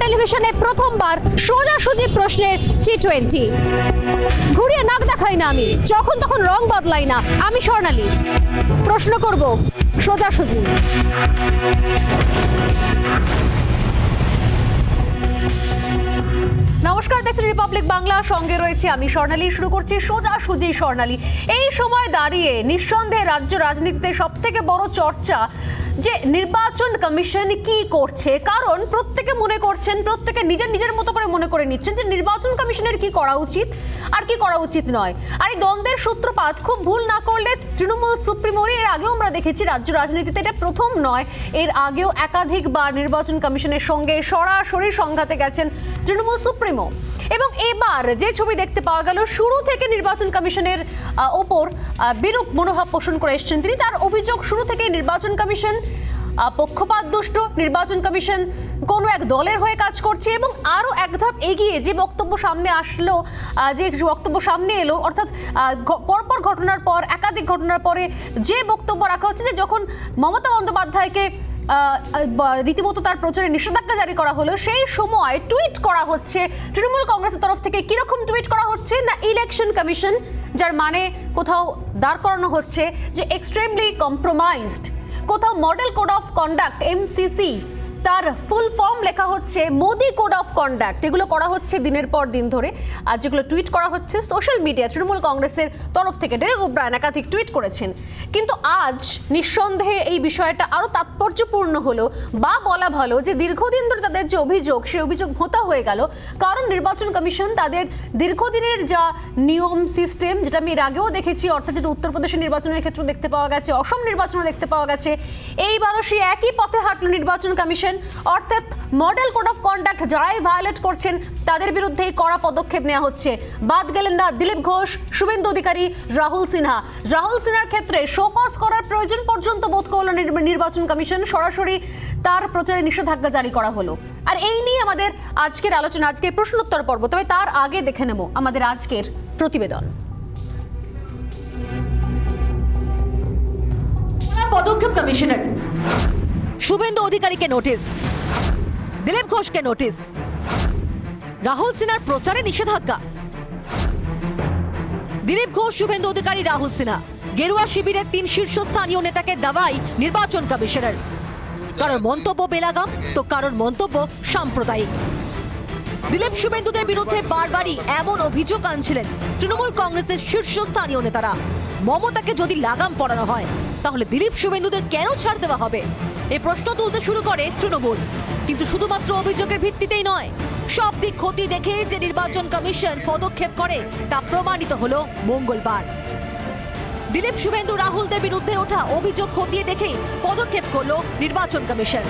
টেলিভিশনে প্রথমবার সোজাসুজি প্রশ্নের T20 ঘুরিয়ে নাক দেখাই না আমি, যখন তখন রং বদলাই না আমি। স্বর্ণালী প্রশ্ন করব সোজাসুজি। নমস্কার, দেখছেন রিপাবলিক বাংলা, সঙ্গে রয়েছে আমি স্বর্ণালী। শুরু করছি সোজাসুজি স্বর্ণালী। এই সময় দাঁড়িয়ে নিঃসন্দেহে রাজ্য রাজনীতিতে সব থেকে বড় চর্চা যে নির্বাচন কমিশন কি করছে, কারণ প্রত্যেকে মনে করছেন, প্রত্যেকে নিজের নিজের মতো করে মনে করে নিচ্ছেন যে নির্বাচন কমিশনের কি করা উচিত আর কি করা উচিত নয়। আর এই দ্বন্দ্বের সূত্রপাত খুব ভুল না করলে তৃণমূল সুপ্রিমোরই। এর আগেও আমরা দেখেছি রাজ্য রাজনীতিতে, এটা প্রথম নয়, এর আগেও একাধিকবার নির্বাচন কমিশনের সঙ্গে সরাসরি সংঘাতে গেছেন তৃণমূল সুপ্রিমো। এবং এবার যে ছবি দেখতে পাওয়া গেল, শুরু থেকে নির্বাচন কমিশনের ওপর বিরূপ মনোভাব পোষণ করে এসেছেন তিনি। তার অভিযোগ, শুরু থেকে নির্বাচন কমিশন পক্ষপাত দুষ্ট, নির্বাচন কমিশন কোনো এক দলের হয়ে কাজ করছে। এবং আরও এক ধাপ এগিয়ে যে বক্তব্য সামনে আসলো, যে বক্তব্য সামনে এলো, অর্থাৎ পরপর ঘটনার পর, একাধিক ঘটনার পরে যে বক্তব্য রাখা হচ্ছে যে যখন মমতা বন্দ্যোপাধ্যায়কে রীতিমতো তার প্রচারে নিষেধাজ্ঞা জারি করা হলো, সেই সময় টুইট করা হচ্ছে তৃণমূল কংগ্রেসের তরফ থেকে। কিরকম টুইট করা হচ্ছে না, ইলেকশন কমিশন, যার মানে কোথাও দাঁড় করানো হচ্ছে যে এক্সট্রিমলি কম্প্রোমাইজড, কোথাও model code of conduct MCC, তার ফুল ফর্ম লেখা হচ্ছে মোদি কোড অফ কন্ডাক্ট। এগুলো করা হচ্ছে দিনের পর দিন ধরে, আর যেগুলো টুইট করা হচ্ছে সোশ্যাল মিডিয়া তৃণমূল কংগ্রেসের তরফ থেকে। ডেরেক ওব্রায়েন একাধিক টুইট করেছেন। কিন্তু আজ নিঃসন্দেহে এই বিষয়টা আরও তাৎপর্যপূর্ণ হলো, বা বলা ভালো যে দীর্ঘদিন ধরে তাদের যে অভিযোগ, সেই অভিযোগ ভোঁতা হয়ে গেল। কারণ নির্বাচন কমিশন তাদের দীর্ঘদিনের যা নিয়ম সিস্টেম, যেটা আমি এর আগেও দেখেছি, অর্থাৎ যেটা উত্তরপ্রদেশের নির্বাচনের ক্ষেত্রে দেখতে পাওয়া গেছে, অসম নির্বাচনে দেখতে পাওয়া গেছে, এইবারও সেই একই পথে হাঁটল নির্বাচন কমিশন। অর্থাৎ মডেল কোড অফ কন্ডাক্ট যারাই ভায়োলেট করছেন তাদের বিরুদ্ধে কড়া পদক্ষেপ নেওয়া হচ্ছে। বাদ গেলেন না দিলীপ ঘোষ, শুভেন্দু অধিকারী, রাহুল সিনহা। রাহুল সিনহার ক্ষেত্রে শোকজ করার প্রয়োজন পর্যন্ত বোধ করল নির্বাচন কমিশন, সরাসরি তার প্রচারে নিষেধাজ্ঞা জারি করা হলো। আর এই নিয়ে আমাদের আজকের আলোচনা, আজকের প্রশ্নোত্তর পর্ব। তবে তার আগে দেখে নেব আমাদের আজকের প্রতিবেদন। পদক্ষেপ কমিশনের, শুভেন্দু অধিকারীকে নোটিশ, দিলীপ ঘোষকে নোটিশ, রাহুল সিনহার প্রচারে নিষেধাজ্ঞা। দিলীপ ঘোষ, শুভেন্দু অধিকারী, রাহুল সিনহা, গেরুয়া শিবিরের 3 শীর্ষস্থানীয় নেতাকে দাবাই নির্বাচন কমিশনের। কারোর মন্তব্য বেলাগাম, তো কারোর মন্তব্য সাম্প্রদায়িক। দিলীপ শুভেন্দুদের বিরুদ্ধে বারবারই এমন অভিযোগ আনছিলেন তৃণমূল কংগ্রেসের শীর্ষস্থানীয় নেতারা। মমতাকে যদি লাগাম পড়ানো হয়, তাহলে দিলীপ শুভেন্দুদের কেন ছাড় দেওয়া হবে, এই প্রশ্ন তুলতে শুরু করে তৃণমূল। কিন্তু শুধুমাত্র অভিযোগের ভিত্তিতেই নয়, সব দিক খতিয়ে দেখে যে নির্বাচন কমিশন পদক্ষেপ করে তা প্রমাণিত হলো মঙ্গলবার। দিলীপ শুভেন্দু রাহুলদের বিরুদ্ধে ওঠা অভিযোগ খতিয়ে দেখেই পদক্ষেপ করলো নির্বাচন কমিশন।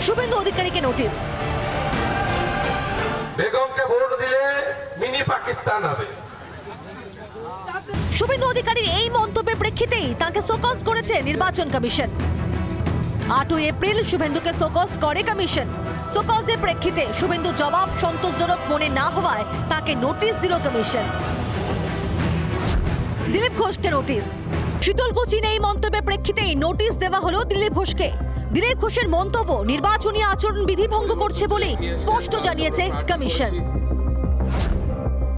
শুভেন্দু অধিকারীকে নোটিশ, বেগমকে ভোট দিলে মিনি পাকিস্তান হবে। শুভেন্দু অধিকারীর এই মন্তব্যের প্রেক্ষিতেই তাকে শোকজ করেছে নির্বাচন কমিশন। 8 এপ্রিল শুভেন্দুকে শোকজ করে কমিশন। শোকজের প্রেক্ষিতে শুভেন্দু জবাব সন্তোষজনক মনে না হওয়ায় তাকে নোটিশ দিল কমিশন। দিলীপ ঘোষকে নোটিশ, শীতলকুচির এই মন্তব্যের প্রেক্ষিতেই নোটিশ দেওয়া হলো দিলীপ ঘোষকে। দিলীপ ঘোষের মন্তব্য নির্বাচনী আচরণ বিধি ভঙ্গ করছে বলে স্পষ্ট জানিয়েছে কমিশন।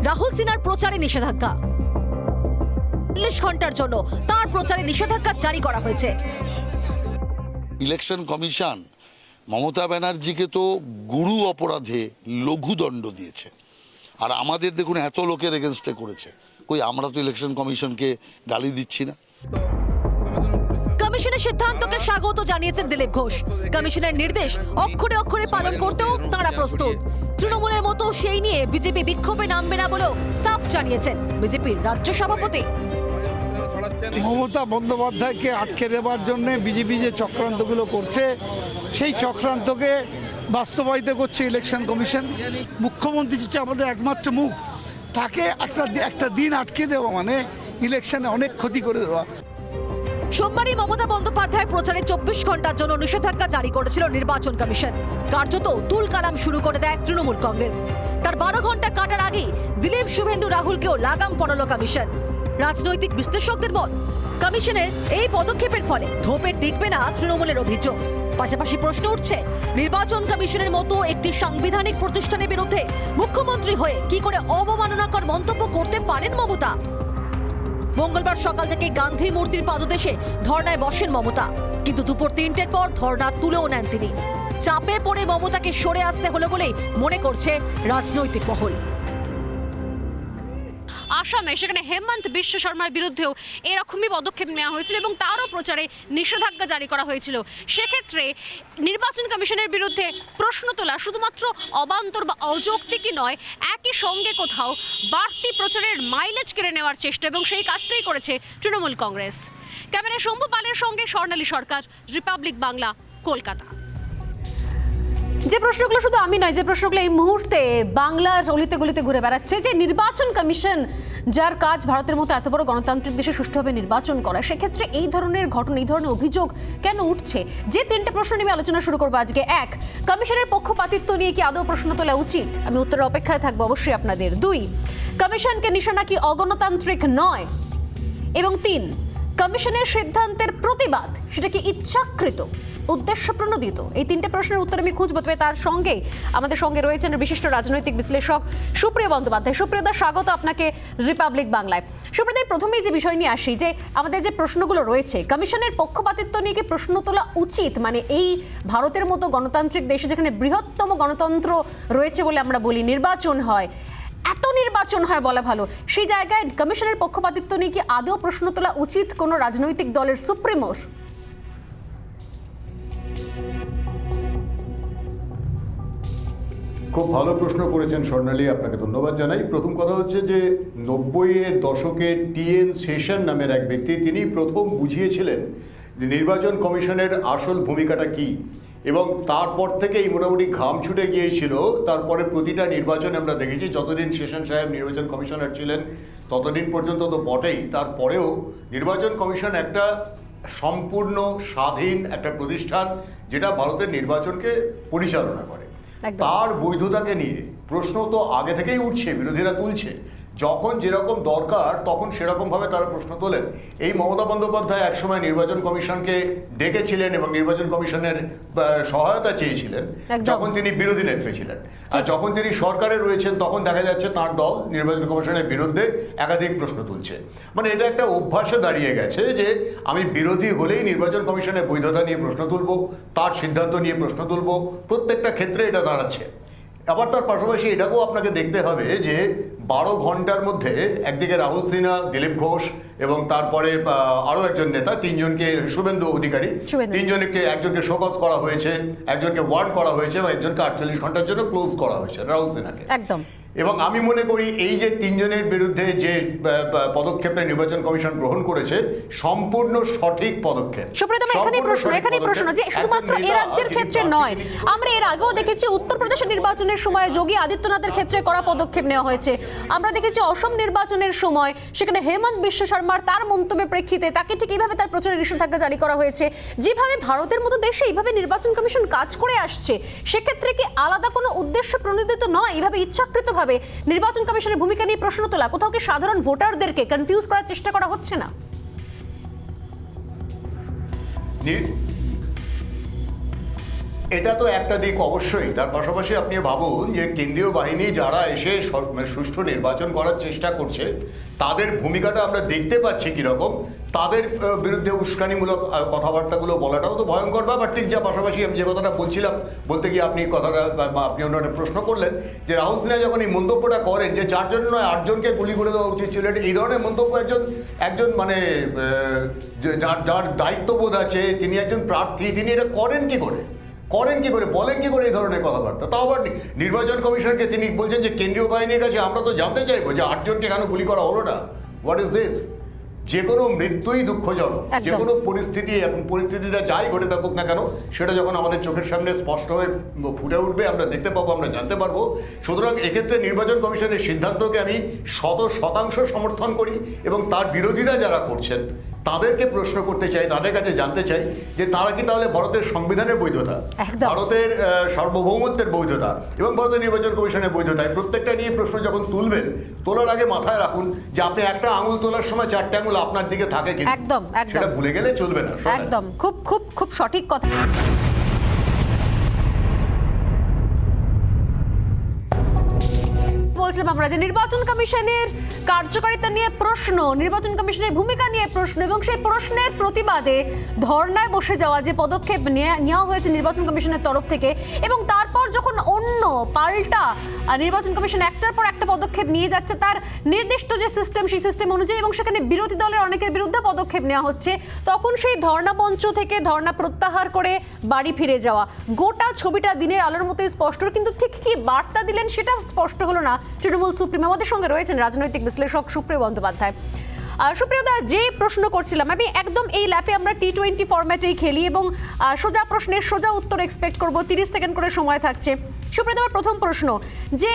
রাহুল সিনহার প্রচারে নিষেধাজ্ঞা, 40 ঘন্টার জন্য তার প্রচারে নিষেধাজ্ঞা জারি করা হয়েছে। ইলেকশন কমিশন মমতা ব্যানার্জিকে তো গুরু অপরাধে লঘু দণ্ড দিয়েছে, আর আমাদের দেখুন এত লোকের এগেনস্টে করেছে। কই আমরা তো ইলেকশন কমিশনকে গালি দিচ্ছি না। কমিশনের সিদ্ধান্তকে স্বাগত জানিয়েছেন দিলীপ ঘোষ। কমিশনের নির্দেশ অক্ষরে অক্ষরে পালন করতেও তাঁরা প্রস্তুত। তৃণমূলের মতো সেই নিয়ে বিজেপি বিক্ষোভে নামবে না বলেও সাফ জানিয়েছেন বিজেপির রাজ্য সভাপতি। মমতা বন্দ্যোপাধ্যায়কে আটকে দেওয়ার জন্য বিজেপি যে চক্রান্তগুলো করছে, সেই চক্রান্তকে বাস্তবায়িত করছে ইলেকশন কমিশন। মুখ্যমন্ত্রী হচ্ছে আমাদের একমাত্র মুখ, তাকে একটা দিন আটকে দেওয়া মানে ইলেকশনে অনেক ক্ষতি করে দেওয়া। সোমবারই মমতা বন্দ্যোপাধ্যায় প্রচারে 24 ঘন্টার জন্য নিষেধাজ্ঞা জারি করেছিল নির্বাচন কমিশন। কার্যত তুলকালাম শুরু করে দেয় তৃণমূল কংগ্রেস। তার 12 ঘন্টা কাটার আগেই দিলীপ শুভেন্দু রাহুলকেও লাগাম পড়ালো কমিশন। রাজনৈতিক বিশ্লেষকদের মত, কমিশনের এই পদক্ষেপের ফলে ধোপের দেখবে না তৃণমূলের অভিযোগ। পাশাপাশি প্রশ্ন উঠছে নির্বাচন কমিশনের মতো একটি সাংবিধানিক প্রতিষ্ঠানের বিরুদ্ধে মুখ্যমন্ত্রী হয়ে কি করে অবমাননাকর মন্তব্য করতে পারেন মমতা। মঙ্গলবার সকাল থেকে গান্ধী মূর্তির পাদদেশে ধর্নায় বসেন মমতা, কিন্তু দুপুর 3টের পর ধর্না তুলেও নেন তিনি। চাপে পড়ে মমতাকে সরে আসতে হলো বলেই মনে করছে রাজনৈতিক মহল। আসামে সেখানে হেমন্ত বিশ্ব শর্মার বিরুদ্ধেও এরকমই পদক্ষেপ নেওয়া হয়েছিল এবং তারও প্রচারে নিষেধাজ্ঞা জারি করা হয়েছিল। সেক্ষেত্রে নির্বাচন কমিশনের বিরুদ্ধে প্রশ্ন তোলা শুধুমাত্র অবান্তর বা অযৌক্তিকই নয়, একই সঙ্গে কোথাও বাড়তি প্রচারের মাইলেজ কেড়ে নেওয়ার চেষ্টা, এবং সেই কাজটাই করেছে তৃণমূল কংগ্রেস। ক্যামেরায় শম্ভু পালের সঙ্গে স্বর্ণালী সরকার, রিপাবলিক বাংলা, কলকাতা। যে প্রশ্নগুলো শুধু আমি নয়, যে প্রশ্নগুলো এই মুহূর্তে বাংলার অলিতে গলিতে ঘুরে বেড়াচ্ছে, যে নির্বাচন কমিশন যার কাজ ভারতের মতো এত বড় গণতান্ত্রিক দেশে সুষ্ঠুভাবে নির্বাচন করা, সেক্ষেত্রে এই ধরনের ঘটনা, এই ধরনের অভিযোগ কেন উঠছে? যে 3টে প্রশ্ন নিয়ে আলোচনা শুরু করবো আজকে। 1, কমিশনের পক্ষপাতিত্ব নিয়ে কি আদৌ প্রশ্ন তোলা উচিত? আমি উত্তরের অপেক্ষায় থাকবো অবশ্যই আপনাদের। 2, কমিশনকে নিশানা কি অগণতান্ত্রিক নয়? এবং 3, কমিশনের সিদ্ধান্তের প্রতিবাদ সেটা কি ইচ্ছাকৃত, উদ্দেশ্য প্রণোদিত? এই 3টে প্রশ্নের উত্তর আমি খুঁজবো। তবে তার সঙ্গে আমাদের সঙ্গে রয়েছেন বিশিষ্ট রাজনৈতিক বিশ্লেষক সুপ্রিয় বন্দ্যোপাধ্যায়। সুপ্রিয়দা, স্বাগত আপনাকে রিপাবলিক বাংলায়। সুপ্রিয়দা, প্রথমেই যে বিষয় নিয়ে আসি, যে আমাদের যে প্রশ্নগুলো রয়েছে, কমিশনের পক্ষপাতিত্ব নিয়ে কি প্রশ্ন তোলা উচিত? মানে এই ভারতের মতো গণতান্ত্রিক দেশে যেখানে বৃহত্তম গণতন্ত্র রয়েছে বলে আমরা বলি, নির্বাচন হয়, এত নির্বাচন হয় বলা ভালো, সেই জায়গায় কমিশনের পক্ষপাতিত্ব নিয়ে কি আদৌ প্রশ্ন তোলা উচিত কোনো রাজনৈতিক দলের সুপ্রিমোর? খুব ভালো প্রশ্ন করেছেন স্বর্ণালী, আপনাকে ধন্যবাদ জানাই। প্রথম কথা হচ্ছে যে 90-এর দশকের টিএন সেশন নামের এক ব্যক্তি, তিনি প্রথম বুঝিয়েছিলেন যে নির্বাচন কমিশনের আসল ভূমিকাটা কি, এবং তারপর থেকেই মোটামুটি ঘাম ছুটে গিয়েছিল। তারপরে প্রতিটা নির্বাচনে আমরা দেখেছি, যতদিন সেশন সাহেব নির্বাচন কমিশনার ছিলেন ততদিন পর্যন্ত তো বটেই, তারপরেও নির্বাচন কমিশন একটা সম্পূর্ণ স্বাধীন একটা প্রতিষ্ঠান যেটা ভারতের নির্বাচনকে পরিচালনা করে। তার বৈধতাকে নিয়ে প্রশ্ন তো আগে থেকেই উঠছে, বিরোধীরা তুলছে। যখন যেরকম দরকার তখন সেরকমভাবে তারা প্রশ্ন তোলেন। এই মমতা বন্দ্যোপাধ্যায় একসময় নির্বাচন কমিশনকে ডেকেছিলেন এবং নির্বাচন কমিশনের সহায়তা চেয়েছিলেন যখন তিনি বিরোধী নেত্রী ছিলেন। আর যখন তিনি সরকারে রয়েছেন তখন দেখা যাচ্ছে তার দল নির্বাচন কমিশনের বিরুদ্ধে একাধিক প্রশ্ন তুলছে। মানে এটা একটা অভ্যাসে দাঁড়িয়ে গেছে যে আমি বিরোধী হলেই নির্বাচন কমিশনের বৈধতা নিয়ে প্রশ্ন তুলব, তার সিদ্ধান্ত নিয়ে প্রশ্ন তুলব, প্রত্যেকটা ক্ষেত্রে এটা দাঁড়াচ্ছে। আবার তার পাশাপাশি এটাকেও আপনাকে দেখতে হবে যে 12 ঘন্টার মধ্যে একদিকে রাহুল সিনহা, দিলীপ ঘোষ এবং তারপরে আরও একজন নেতা, 3জনকে, শুভেন্দু অধিকারী, 3জনকে, একজনকে শোকজ করা হয়েছে, একজনকে ওয়ার্ন করা হয়েছে এবং একজনকে 48 ঘন্টার জন্য ক্লোজ করা হয়েছে, রাহুল সিনহাকে। একদম। এবং আমি মনে করি এই যে 3জনের বিরুদ্ধে যে পদক্ষেপটা নির্বাচন কমিশন গ্রহণ করেছে সম্পূর্ণ সঠিক পদক্ষেপ। এখানেই প্রশ্ন যে শুধুমাত্র এ রাজ্যের ক্ষেত্রে নয়, আমরা এর আগেও দেখেছি উত্তরপ্রদেশের নির্বাচনের সময় যোগী আদিত্যনাথের ক্ষেত্রে কড়া পদক্ষেপ নেওয়া হয়েছে। আমরা দেখেছি অসম নির্বাচনের সময় সেখানে হেমন্ত বিশ্ব শর্মার তার মন্তব্যের প্রেক্ষিতে তাকে ঠিক এইভাবে তার প্রচারে নিষেধাজ্ঞা জারি করা হয়েছে। যেভাবে ভারতের মতো দেশে এইভাবে নির্বাচন কমিশন কাজ করে আসছে, সেক্ষেত্রে কি আলাদা কোনো উদ্দেশ্য প্রণোদিত নয় এইভাবে ইচ্ছাকৃতভাবে নির্বাচন কমিশনের ভূমিকা নিয়ে প্রশ্ন তোলা? কোথাও কি সাধারণ ভোটারদেরকে কনফিউজ করার চেষ্টা করা হচ্ছে না? এটা তো একটা দিক অবশ্যই। তার পাশাপাশি আপনি ভাবুন যে কেন্দ্রীয় বাহিনী যারা এসে সুষ্ঠু নির্বাচন করার চেষ্টা করছে তাদের ভূমিকাটা আমরা দেখতে পাচ্ছি কীরকম। তাদের বিরুদ্ধে উস্কানিমূলক কথাবার্তাগুলো বলাটাও তো ভয়ঙ্কর ব্যাপার। ঠিক যা পাশাপাশি আমি যে কথাটা বলছিলাম, বলতে গিয়ে আপনি অন্য একটা প্রশ্ন করলেন যে রাহুল সিনহা যখন এই মন্তব্যটা করেন যে 4 জন নয় 8 জনকে গুলি করে দেওয়া উচিত ছিল, এই ধরনের মন্তব্য একজন মানে যার দায়িত্ববোধ আছে, তিনি একজন প্রার্থী, তিনি এটা করেন কি করে, বলেন কি করে এই ধরনের কথাবার্তা? তাও আবার নির্বাচন কমিশনকে তিনি বলছেন যে কেন্দ্রীয় বাহিনীর কাছে আমরা তো জানতে চাইবো যে 8 জনকে কেন গুলি করা হলো না। What is this? যে কোনো মৃত্যুই দুঃখজনক, যে কোনো পরিস্থিতি, এখন পরিস্থিতিটা যাই ঘটে থাকুক না কেন, সেটা যখন আমাদের চোখের সামনে স্পষ্ট হয়ে ফুটে উঠবে, আমরা দেখতে পাবো, আমরা জানতে পারবো। সুতরাং এক্ষেত্রে নির্বাচন কমিশনের সিদ্ধান্তকে আমি 100% সমর্থন করি এবং তার বিরোধিতা যারা করছেন তাদেরকে প্রশ্ন করতে চাই, তাদের কাছে জানতে চাই যে তারা কি তাহলে ভারতের সংবিধানের বৈধতা, ভারতের সার্বভৌমত্বের বৈধতা এবং ভারতের নির্বাচন কমিশনের বৈধতা, প্রত্যেকটা নিয়ে প্রশ্ন যখন তুলবেন, তোলার আগে মাথায় রাখুন যে আপনি একটা আঙুল তোলার সময় 4টে আঙুল আপনার দিকে থাকে, কিন্তু সেটা ভুলে গেলে চলবে না। একদম, খুব খুব খুব সঠিক কথা। করেছিলাম আমরা যে নির্বাচন কমিশনের কার্যকারিতা নিয়ে প্রশ্ন, নির্বাচন কমিশনের ভূমিকা নিয়ে প্রশ্ন এবং সেই প্রশ্নের প্রতিবাদে ধর্নায় বসে যাওয়া যে পদক্ষেপ নেওয়া হয়েছে নির্বাচন কমিশনের তরফ থেকে, এবং তারপর যখন অন্য পাল্টা নির্বাচন কমিশন একটার পর একটা পদক্ষেপ নিয়ে যাচ্ছে তার নির্দিষ্ট যে সিস্টেম সেই সিস্টেম অনুযায়ী, এবং সেখানে বিরোধী দলের অনেকের বিরুদ্ধে পদক্ষেপ নেওয়া হচ্ছে, তখন সেই ধর্ণা মঞ্চ থেকে ধর্ণা প্রত্যাহার করে বাড়ি ফিরে যাওয়া, গোটা ছবিটা দিনের আলোর মতোই স্পষ্ট। কিন্তু ঠিক কি বার্তা দিলেন সেটা স্পষ্ট হলো না তৃণমূল সুপ্রিমো। আমাদের সঙ্গে রয়েছেন রাজনৈতিক বিশ্লেষক সুপ্রিয় বন্দ্যোপাধ্যায়। সুপ্রিয়দা, যে প্রশ্ন করছিলাম আমি, একদম এই ল্যাপে আমরা T20 ফরম্যাটেই খেলি এবং সোজা প্রশ্নের সোজা উত্তর এক্সপেক্ট করব, 30 সেকেন্ড করে সময় থাকছে। সুপ্রিয়দা, প্রথম প্রশ্ন, যে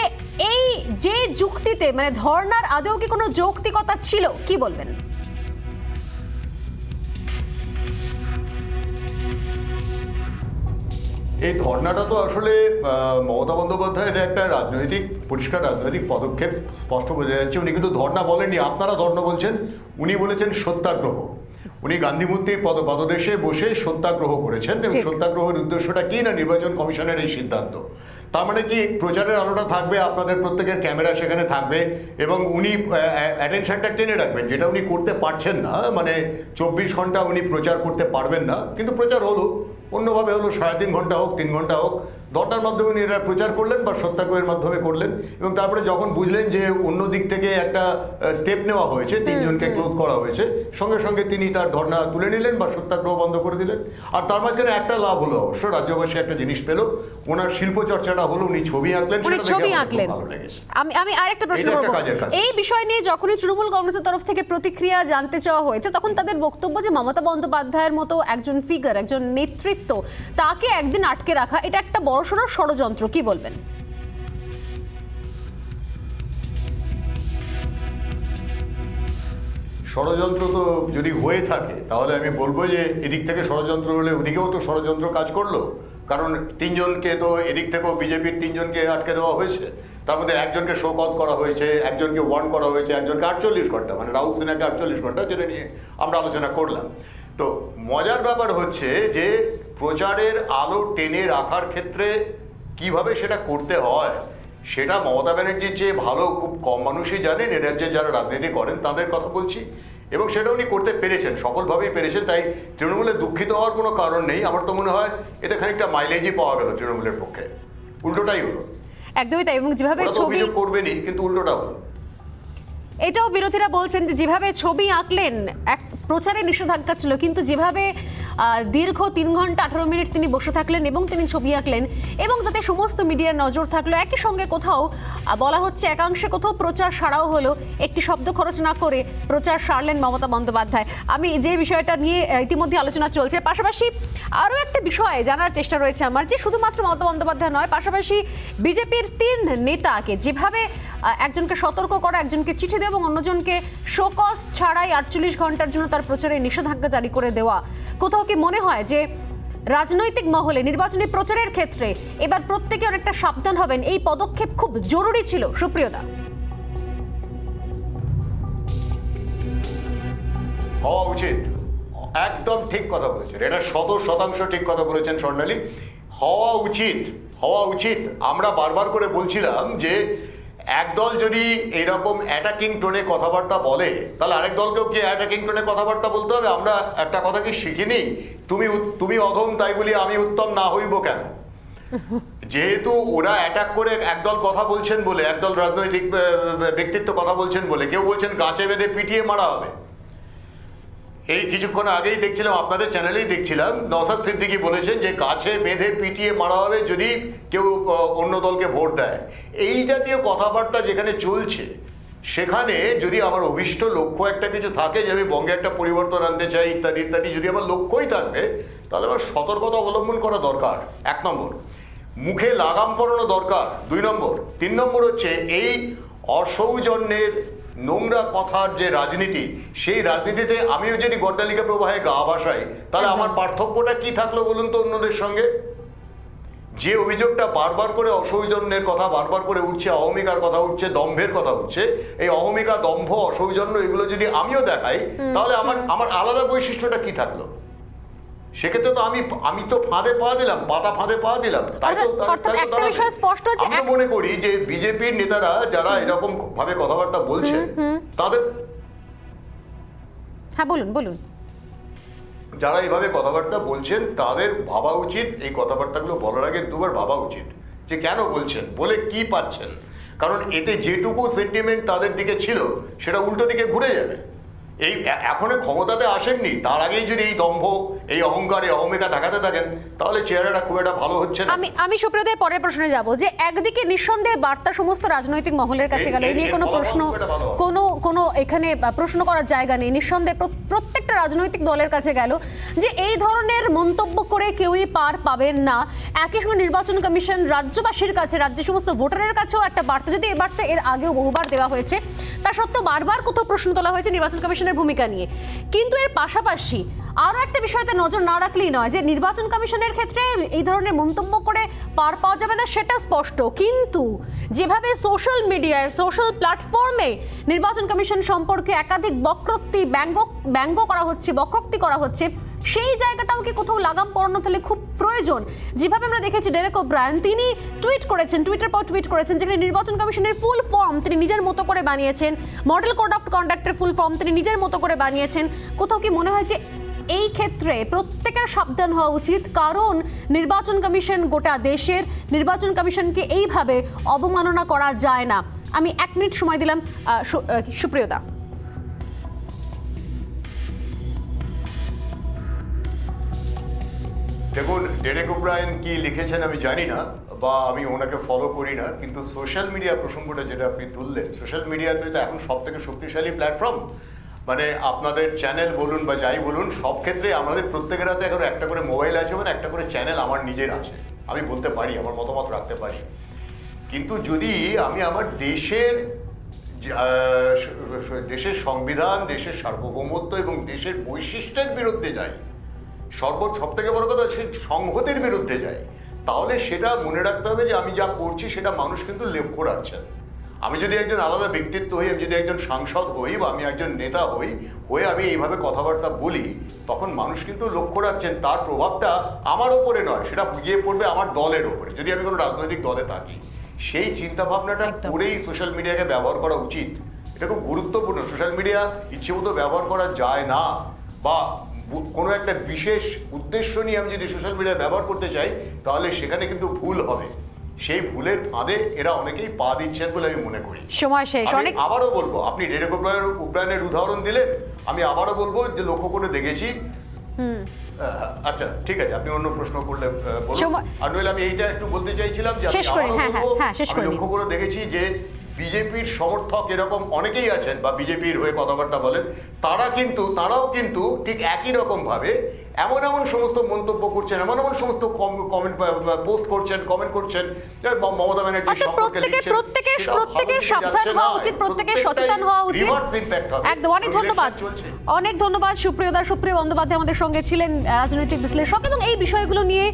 এই যে যুক্তিতে মানে ধর্নার আদৌ কি কোনো যৌক্তিকতা ছিল, কি বলবেন? এই ধর্নাটা তো আসলে মমতা বন্দ্যোপাধ্যায়ের একটা রাজনৈতিক পরিষ্কার রাজনৈতিক পদক্ষেপ, স্পষ্ট বোঝা যাচ্ছে। উনি কিন্তু ধর্না বলেননি, আপনারা ধর্না বলছেন, উনি বলেছেন সত্যাগ্রহ। উনি গান্ধী মূর্তির পদদেশে বসে সত্যাগ্রহ করেছেন, এবং সত্যাগ্রহের উদ্দেশ্যটা কি না নির্বাচন কমিশনের এই সিদ্ধান্ত। তার মানে কি প্রচারের আলোটা থাকবে, আপনাদের প্রত্যেকের ক্যামেরা সেখানে থাকবে এবং উনি অ্যাটেনশনটা টেনে রাখবেন, যেটা উনি করতে পারছেন না। মানে 24 ঘন্টা উনি প্রচার করতে পারবেন না, কিন্তু প্রচার হলো অন্যভাবে হলো, 3.5 ঘন্টা হোক 3 ঘন্টা হোক, ধর্নার মাধ্যমে উনি এরা প্রচার করলেন বা সত্যাগ্রহের মাধ্যমে করলেন। এবং তারপরে যখন বুঝলেন যে অন্য দিক থেকে একটা স্টেপ নেওয়া হয়েছে, 3 জনকে ক্লোজ করা হয়েছে, সঙ্গে সঙ্গে তিনি তার ধর্না তুলে নিলেন বা সত্যাগ্রহ বন্ধ করে দিলেন। আর তার মাঝখানে একটা লাভ হলো, অবশ্য রাজ্যবাসী একটা জিনিস পেল, ওনার শিল্প চর্চাটা হলো, উনি ছবি আঁকলেন, ভালো লেগেছে। আমি আরেকটা প্রশ্ন করব, এই বিষয় নিয়ে যখনই তৃণমূল কংগ্রেসের তরফ থেকে প্রতিক্রিয়া জানতে চাওয়া হয়েছে, তখন তাদের বক্তব্য যে মমতা বন্দ্যোপাধ্যায়ের মতো একজন ফিগার, একজন নেতৃত্ব, তাকে একদিন আটকে রাখা এটা একটা বড়সড় ষড়যন্ত্র, কি বলবেন? ষড়যন্ত্র তো যদি হয়ে থাকে তাহলে আমি বলবো যে এদিক থেকে ষড়যন্ত্র হলে ওদিকেও তো ষড়যন্ত্র কাজ করলো, কারণ 3 জনকে তো এদিক থেকেও বিজেপির 3 জনকে আটকে দেওয়া হয়েছে। তার মধ্যে একজনকে শো কজ করা হয়েছে, একজনকে ওয়ার্ন করা হয়েছে, একজনকে 48 ঘন্টা, মানে রাহুল সিনহাকে 48 ঘন্টা, যেটা নিয়ে আমরা আলোচনা করলাম। তো মজার ব্যাপার হচ্ছে যে প্রচারের আলো টেনে রাখার ক্ষেত্রে কিভাবে সেটা করতে হয় সেটা মমতা ব্যানার্জির চেয়ে ভালো খুব কম মানুষই জানেন। এ রাজ্যে যারা রাজনীতি করেন তাদের কথা বলছি, এবং সেটা উনি করতে পেরেছেন, সফলভাবেই পেরেছেন। তাই তৃণমূলে দুঃখিত হওয়ার কোনো কারণ নেই। আমার তো মনে হয় এতে খানিকটা মাইলেজই পাওয়া গেল তৃণমূলের পক্ষে, উল্টোটাই হলো। একদমই তাই, এবং যেভাবে ছবি করবেনই, কিন্তু উল্টোটা হলো। এটাও বিরোধীরা বলছেন যে যেভাবে ছবি আঁকলেন, এক প্রচারে নিষেধাজ্ঞা ছিল, কিন্তু যেভাবে দীর্ঘ 3 ঘন্টা 18 মিনিট তিনি বসে থাকলেন এবং তিনি ছবি আঁকলেন এবং তাতে সমস্ত মিডিয়ার নজর থাকলো, একই সঙ্গে কোথাও বলা হচ্ছে একাংশে কোথাও প্রচার সারাও হলো, একটি শব্দ খরচ না করে প্রচার সারলেন মমতা বন্দ্যোপাধ্যায়। আমি যে বিষয়টা নিয়ে ইতিমধ্যে আলোচনা চলছে, পাশাপাশি আরও একটা বিষয় জানার চেষ্টা রয়েছে আমার, যে শুধুমাত্র মমতা বন্দ্যোপাধ্যায় নয়, পাশাপাশি বিজেপির 3 নেতাকে যেভাবে একজনকে সতর্ক করা, একজনকে চিঠি দেওয়া এবং অন্যজনকে শোকজ ছাড়াই 48 ঘন্টার জন্য তার প্রচারে নিষেধাজ্ঞা জারি করে দেওয়া, কোথাও কি মনে হয় যে রাজনৈতিক মহলে নির্বাচনী প্রচারের ক্ষেত্রে এবার প্রত্যেকে অনেকটা সাবধান হবেন, এই পদক্ষেপ খুব জরুরি ছিল? সুপ্রিয়দা, হওয়া উচিত, একদম ঠিক কথা বলেছেন, এটা 100% ঠিক কথা বলেছেন স্বর্ণালী। হওয়া উচিত। আমরা বারবার করে বলছিলাম যে একদল যদি এইরকম অ্যাটাকিং টোনে কথাবার্তা বলে, তাহলে আরেক দলকেও কি অ্যাটাকিং টোনে কথাবার্তা বলতে হবে? আমরা একটা কথা কি শিখিনি, তুমি অধম তাই বলি আমি উত্তম না হইব কেন? যেহেতু ওরা অ্যাটাক করে একদল কথা বলছেন বলে, একদল রাজনৈতিক ব্যক্তিত্ব কথা বলছেন বলে, কেউ বলছেন গাছে বেঁধে পিটিয়ে মারা হবে। এই কিছুক্ষণ আগেই দেখছিলাম, আপনাদের চ্যানেলেই দেখছিলাম, নওশাদ সিদ্দিকী বলেছেন যে গাছে বেঁধে পিটিয়ে মারা হবে যদি কেউ অন্য দলকে ভোট দেয়। এই জাতীয় কথাবার্তা যেখানে চলছে, সেখানে যদি আমার অভিষ্ট লক্ষ্য একটা কিছু থাকে যে আমি বঙ্গে একটা পরিবর্তন আনতে চাই ইত্যাদি ইত্যাদি, যদি আমার লক্ষ্যই থাকবে, তাহলে আমার সতর্কতা অবলম্বন করা দরকার, 1 নম্বর। মুখে লাগাম পরানো দরকার, 2 নম্বর। 3 নম্বর হচ্ছে এই অসৌজন্যের নোংরা কথার যে রাজনীতি, সেই রাজনীতিতে আমিও যদি গড্ডালিকা প্রবাহে গা ভাসাই, তাহলে আমার পার্থক্যটা কি থাকলো বলুন তো অন্যদের সঙ্গে? যে অভিযোগটা বারবার করে অসৌজন্যের কথা বারবার করে উঠছে, অহমিকার কথা উঠছে, দম্ভের কথা উঠছে, এই অহমিকা, দম্ভ, অসৌজন্য এগুলো যদি আমিও দেখাই, তাহলে আমার আলাদা বৈশিষ্ট্যটা কি থাকলো? সেক্ষেত্রে তো আমি তো ফাঁদে পা দিলাম, পাতা ফাঁদে পা দিলাম, তাই তো অর্থাৎ একটা বিষয় স্পষ্ট যে আমি তো মনে করি যে বিজেপির নেতারা যারা এরকম ভাবে কথাবার্তা বলছেন তাদের, হ্যাঁ বলুন যারা এইভাবে কথাবার্তা বলছেন তাদের ভাবা উচিত, এই কথাবার্তাগুলো বলার আগে দুবার ভাবা উচিত যে কেন বলছেন, বলে কি পাচ্ছেন। কারণ এতে যেটুকু সেন্টিমেন্ট তাদের দিকে ছিল সেটা উল্টো দিকে ঘুরে যাবে। এই এখনো ক্ষমতাতে আসেননি, তার আগেই যদি এই দম্ভ, এই অহংকার, এই অহমিকা দেখাতে থাকেন তাহলে চেহারাটা খুব একটা ভালো হচ্ছে না। আমি সুপ্রিয়দের পরের প্রশ্নে যাব যে একদিকে নিঃসন্দেহে বার্তা সমস্ত রাজনৈতিক মহলের কাছে গেল, এই নিয়ে কোনো এখানে প্রশ্ন করার জায়গা নেই। নিঃসন্দেহে প্রত্যেকটা রাজনৈতিক দলের কাছে গেল যে এই ধরনের মন্তব্য করে কেউই পার পাবেন না। একই সঙ্গে নির্বাচন কমিশন রাজ্যবাসীর কাছে, রাজ্যের সমস্ত ভোটারের কাছেও একটা বার্তা, যদি এই বার্তা এর আগেও বহুবার দেওয়া হয়েছে, তা সত্ত্বেও বারবার কোথাও প্রশ্ন তোলা হয়েছে নির্বাচন কমিশনের ভূমিকা নিয়ে। কিন্তু এর পাশাপাশি আরও একটা বিষয়তে নজর না রাখলেই নয় যে নির্বাচন কমিশনের ক্ষেত্রে এই ধরনের মন্তব্য করে পার পাওয়া যাবে না সেটা স্পষ্ট, কিন্তু যেভাবে সোশ্যাল মিডিয়ায়, সোশ্যাল প্ল্যাটফর্মে নির্বাচন কমিশন সম্পর্কে একাধিক বক্রোক্তি, ব্যঙ্গ করা হচ্ছে, বক্রোক্তি করা হচ্ছে, সেই জায়গাটাও কি কোথাও লাগাম পড়ানো তাহলে খুব প্রয়োজন। যেভাবে আমরা দেখেছি ডেরেক ওব্রায়ান, তিনি টুইটার পর টুইট করেছেন যেখানে নির্বাচন কমিশনের ফুল ফর্ম তিনি নিজের মতো করে বানিয়েছেন, মডেল কোড অফ কন্ডাক্টের ফুল ফর্ম তিনি নিজের মতো করে বানিয়েছেন। কোথাও কি মনে হয় যে এই ক্ষেত্রে প্রত্যেকের সাবধান হওয়া উচিত, কারণ নির্বাচন কমিশন গোটা দেশের, নির্বাচন কমিশনকে এইভাবে অবমাননা করা যায় না। আমি 1 মিনিট সময় দিলাম সুপ্রিয়দা। দেখুন, ডেরেক ওব্রায়ান কি লিখেছেন আমি জানি না, বা আমি ওনাকে ফলো করি না, কিন্তু সোশ্যাল মিডিয়া প্রসঙ্গটা যেটা আপনি তুললেন, সোশ্যাল মিডিয়াতে তো এখন সব থেকে শক্তিশালী প্ল্যাটফর্ম, মানে আপনাদের চ্যানেল বলুন বা যাই বলুন, সব ক্ষেত্রে আমাদের প্রত্যেকের হাতে এখন একটা করে মোবাইল আছে, মানে একটা করে চ্যানেল আমার নিজের আছে, আমি বলতে পারি, আমার মতামত রাখতে পারি। কিন্তু যদি আমি আমার দেশের সংবিধান, দেশের সার্বভৌমত্ব এবং দেশের বৈশিষ্ট্যের বিরুদ্ধে যাই, সব থেকে বড় কথা সে সংহতির বিরুদ্ধে যায়, তাহলে সেটা মনে রাখতে হবে যে আমি যা করছি সেটা মানুষ কিন্তু লক্ষ্য রাখছেন। আমি যদি একজন আলাদা ব্যক্তিত্ব হই, আমি যদি একজন সাংসদ হই বা আমি একজন নেতা হয়ে আমি এইভাবে কথাবার্তা বলি, তখন মানুষ কিন্তু লক্ষ্য রাখছেন, তার প্রভাবটা আমার ওপরে নয়, সেটা গিয়ে পড়বে আমার দলের ওপরে, যদি আমি কোনো রাজনৈতিক দলে থাকি। সেই চিন্তাভাবনাটা করেই সোশ্যাল মিডিয়াকে ব্যবহার করা উচিত। এটা খুব গুরুত্বপূর্ণ। সোশ্যাল মিডিয়া ইচ্ছে মতো ব্যবহার করা যায় না, বা কোনো একটা বিশেষ উদ্দেশ্য নিয়ে আমি যদি সোশ্যাল মিডিয়া ব্যবহার করতে চাই তাহলে সেখানে কিন্তু ভুল হবে। সেই ভুলের ফাঁদে এরা অনেকেই পা দিচ্ছেন বলে আমি মনে করি। সময় শেষ। আবারও বলবো, আপনি ডেরেক ওব্রায়ানের উদাহরণ দিলেন, আমি আবারও বলবো যে লক্ষ্য করে দেখেছি। আচ্ছা ঠিক আছে, আপনি অন্য প্রশ্ন করলে বলুন। আর নইলে আমি এইটা একটু বলতে চাইছিলাম যে আমি লক্ষ্য করে দেখেছি যে বিজেপির সমর্থক এরকম অনেকেই আছেন বা বিজেপির হয়ে কথাবার্তা বলেন, তারাও কিন্তু ঠিক একই রকম ভাবে এমন সমস্ত মন্তব্য করছেন, এমন সমস্ত কমেন্ট পোস্ট করছেন, কমেন্ট করছেন মমতা ব্যানার্জির সম্পর্কে লিখছেন। প্রত্যেকের সাবধান হওয়া উচিত, প্রত্যেকের সচেতন হওয়া উচিত। একদম, অনেক ধন্যবাদ সুপ্রিয় বন্দ্যোপাধ্যায় আমাদের সঙ্গে ছিলেন, রাজনৈতিক বিশ্লেষক। এবং এই বিষয়গুলো নিয়ে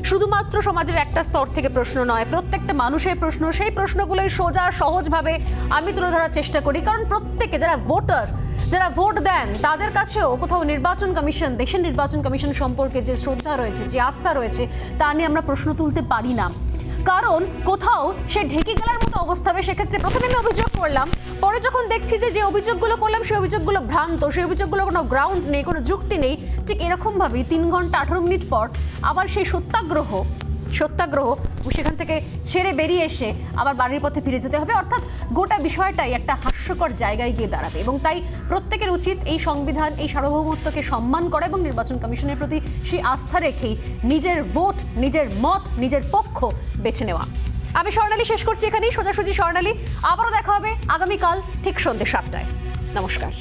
শুধুমাত্র সমাজের একটা স্তর থেকে প্রশ্ন নয়, প্রত্যেকটা মানুষের প্রশ্ন, সেই প্রশ্নগুলোই সোজা সহজভাবে আমি তুলে ধরার চেষ্টা করি, কারণ প্রত্যেকে যারা ভোটার, যারা ভোট দেন, তাদের কাছেও কোথাও নির্বাচন কমিশন, দেশের নির্বাচন কমিশন সম্পর্কে যে শ্রদ্ধা রয়েছে, যে আস্থা রয়েছে, তা নিয়ে আমরা প্রশ্ন তুলতে পারি না, কারণ কোথাও সে ঢেকে গেলার মতো অবস্থা হবে। সেক্ষেত্রে প্রথমে আমি অভিযোগ করলাম, পরে যখন দেখছি যে অভিযোগগুলো করলাম সেই অভিযোগগুলো ভ্রান্ত, সেই অভিযোগগুলো কোনো গ্রাউন্ড নেই, কোনো যুক্তি নেই, ঠিক এরকমভাবেই 3 ঘন্টা 18 মিনিট পর আবার সেই সত্যাগ্রহ সেখান থেকে ছেড়ে বেরিয়ে এসে আবার বাড়ির পথে ফিরে যেতে হবে। অর্থাৎ গোটা বিষয়টাই একটা হাস্যকর জায়গায় গিয়ে দাঁড়াবে। এবং তাই প্রত্যেকের উচিত এই সংবিধান, এই সার্বভৌমত্বকে সম্মান করা এবং নির্বাচন কমিশনের প্রতি সেই আস্থা রেখেই নিজের ভোট, নিজের মত, নিজের পক্ষ বেছে নেওয়া। আমি স্বর্ণালী শেষ করছি এখানেই, সোজাসুজি স্বর্ণালী। আবারও দেখা হবে আগামীকাল ঠিক সন্ধ্যে 7টায়। নমস্কার।